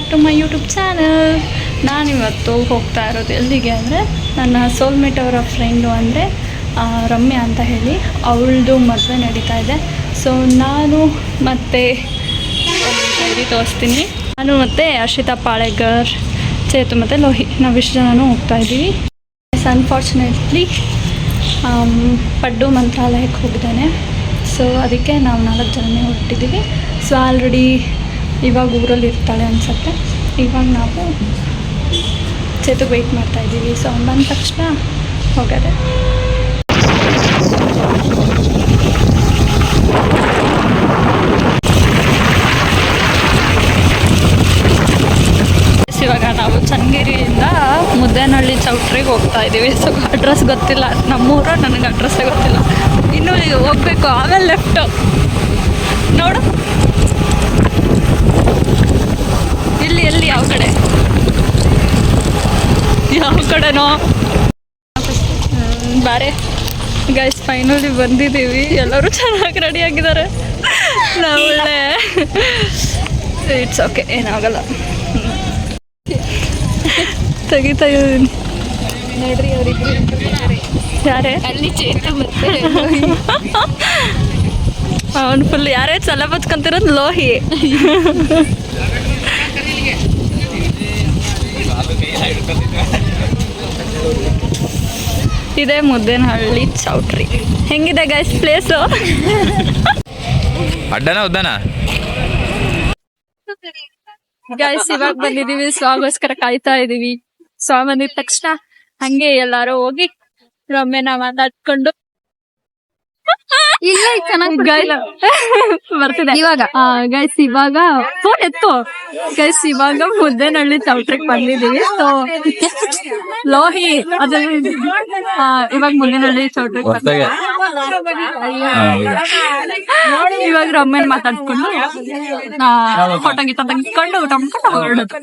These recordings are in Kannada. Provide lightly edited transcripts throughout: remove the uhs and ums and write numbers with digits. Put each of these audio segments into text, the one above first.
Back to my YouTube channel. ನಾನಿವತ್ತು ಹೋಗ್ತಾ ಇರೋದು ಎಲ್ಲಿಗೆ ಅಂದರೆ ನನ್ನ ಸೋಲ್ಮೇಟ್ ಅವರ ಫ್ರೆಂಡು ಅಂದರೆ ರಮ್ಯಾ ಅಂತ ಹೇಳಿ, ಅವಳದು ಮದುವೆ ನಡೀತಾ ಇದೆ. ಸೊ ನಾನು ಮತ್ತು ಡೈರಿ ತೋರಿಸ್ತೀನಿ. ನಾನು ಮತ್ತು ಹರ್ಷಿತಾ ಪಾಳೆಗರ್, ಚೇತು ಮತ್ತು ಲೋಹಿ ನಾವಿಷ್ಟು ಜನನೂ ಹೋಗ್ತಾ ಇದ್ದೀವಿ. ಅನ್ಫಾರ್ಚುನೇಟ್ಲಿ ಪಡ್ಡು ಮಂತ್ರಾಲಯಕ್ಕೆ ಹೋಗಿದ್ದಾನೆ. ಸೊ ಅದಕ್ಕೆ ನಾವು 4 ಜನನೇ ಹೊರಟಿದ್ದೀವಿ. ಸೊ ಆಲ್ರೆಡಿ ಇವಾಗ ಊರಲ್ಲಿ ಇರ್ತಾಳೆ ಅನಿಸುತ್ತೆ. ಇವಾಗ ನಾವು ಚೇತು ವೆಯ್ಟ್ ಮಾಡ್ತಾಯಿದ್ದೀವಿ. ಸೊ ಅವ್ನು ಬಂದ ತಕ್ಷಣ ಹೋಗೋದೆ. ಇವಾಗ ನಾವು ಚನ್ನಗಿರಿಯಿಂದ ಮುದ್ದೇನಹಳ್ಳಿ ಚೌಟ್ರಿಗೆ ಹೋಗ್ತಾ ಇದ್ದೀವಿ. ಸೊ ಅಡ್ರೆಸ್ ಗೊತ್ತಿಲ್ಲ, ನಮ್ಮೂರು, ನನಗೆ ಅಡ್ರೆಸ್ಸೇ ಗೊತ್ತಿಲ್ಲ. ಇನ್ನೂ ಹೋಗ್ಬೇಕು, ಆಮೇಲೆ ಲೆಫ್ಟು ನೋಡು. ಎಲ್ಲಿ ಯಾವ ಕಡೆನೋ ಬಾರೆ ಗೈಸ್. ಫೈನಲಿ ಬಂದಿದ್ದೀವಿ. ಎಲ್ಲರೂ ಚೆನ್ನಾಗಿ ರೆಡಿಯಾಗಿದ್ದಾರೆ. ನಾವು ಒಳ್ಳೆ ಇಟ್ಸ್ ಓಕೆ, ಏನಾಗಲ್ಲ. ತೆಗಿತಾ ಇದ್ದೀನಿ ನೋಡ್ರಿ. ಅವರಿಬ್ರು ಯಾರೇ ಅಲ್ಲಿ ಚೇತು ಮತ್ತೆ ಅವನು ಫುಲ್ ಯಾರೇ ಚಲ ಬಚ್ಕೊಂತಿರೋದು ಲೋಹಿ. ಇದೇ ಮುದ್ದೇನಹಳ್ಳಿ ಚೌಟ್ರಿ. ಹೆಂಗಿದೆ ಗೈಸ್ ಪ್ಲೇಸು? ಅಡ್ಡನ ಉದ್ದನ ಗೈಸ್ ಇವಾಗ ಬಂದಿದೀವಿ. ಸ್ವಾಗೋಸ್ಕರ ಕಾಯ್ತಾ ಇದೀವಿ. ಸ್ವಾ ಬಂದಿದ ತಕ್ಷಣ ಹಂಗೆ ಎಲ್ಲಾರು ಹೋಗಿ ರಮ್ಯನ ಮಾತಾಡ್ಕೊಂಡು ಬರ್ತಿದೆ ಇವಾಗ. ಗೈಸ್ ಇವಾಗ ಫೋನ್ ಎತ್ತು. ಗೈಸ್ ಇವಾಗ ಮುದ್ದೇನಹಳ್ಳಿ ಚೌಟ್ರಿಗೆ ಬಂದಿದೀವಿ. ಸೊ ಲೋಹಿ ಅದ್ರ ಇವಾಗ ಮುದ್ದೇನಹಳ್ಳಿ ಚೌಟ್ರಿಗೆ ಇವಾಗ ರಮ್ಯನ್ ಮಾತಾಡ್ಕೊಂಡು ಫೋಟೋ ಗೀತ ತೆಗೆದುಕೊಂಡು ಊಟ ಮಾಡ್ಕೊಂಡು ಹೊರಡೋದು.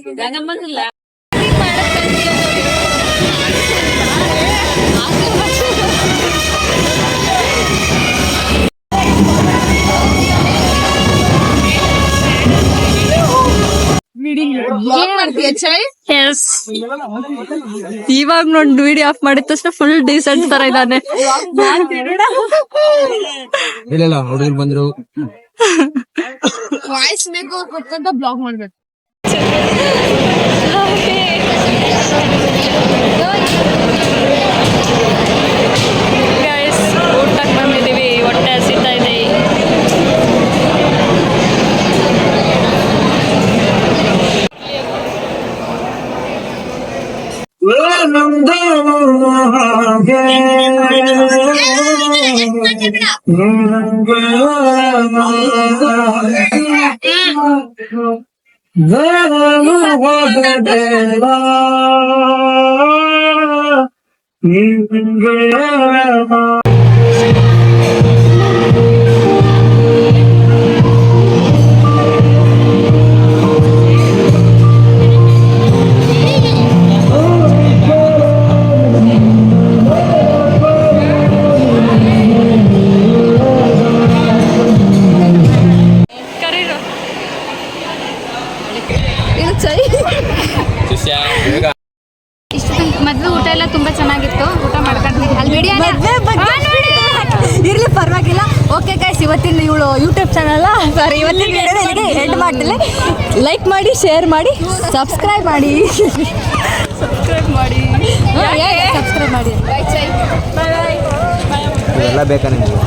ಇವಾಗ ನೋಡಿ ವಿಡಿಯೋ ಆಫ್ ಮಾಡಿದ ತಕ್ಷಣ ಫುಲ್ ಡೀಸೆಂಟ್ ತರ ಇದ್ದಾನೆ. ಇಲ್ಲ ಹುಡುಗರು ಬಂದ್ರು ವಾಯ್ಸ್ ಬೇಕು ಗೊತ್ತಂತ ಬ್ಲಾಗ್ ಮಾಡ್ಬೇಕು. ಗೈಸ್ ಊಟಕ್ಕೆ ಬಂದಿದ್ದೀವಿ. ಹೊಟ್ಟೆ ಹಸಿತಾ ಇದೆ. ಮದ್ವೆ ಊಟ ಎಲ್ಲ ತುಂಬಾ ಚೆನ್ನಾಗಿತ್ತು. ಊಟ ಮಾಡ್ಕೊಂಡ್ವಿ. ಅಲ್ಲಿ ವಿಡಿಯೋ ಇರ್ಲಿ ಪರವಾಗಿಲ್ಲ. ಓಕೆ ಗೈಸ್, ಇವತ್ತಿನ ಇವಳು ಯೂಟ್ಯೂಬ್ ಚಾನಲ್ ಇವತ್ತಿನ ವಿಡಿಯೋಗೆ ಹೆಡ್ ಮಾಡ್ತಿಲ್ಲ. ಲೈಕ್ ಮಾಡಿ, ಶೇರ್ ಮಾಡಿ, ಸಬ್ಸ್ಕ್ರೈಬ್ ಮಾಡಿ. ಸಬ್ಸ್ಕ್ರೈಬ್ ಮಾಡಿ. ಎಲ್ಲ ಬೇಕಾ ನಿಮಗೆ?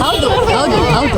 ಹೌದು ಹೌದು ಹೌದು.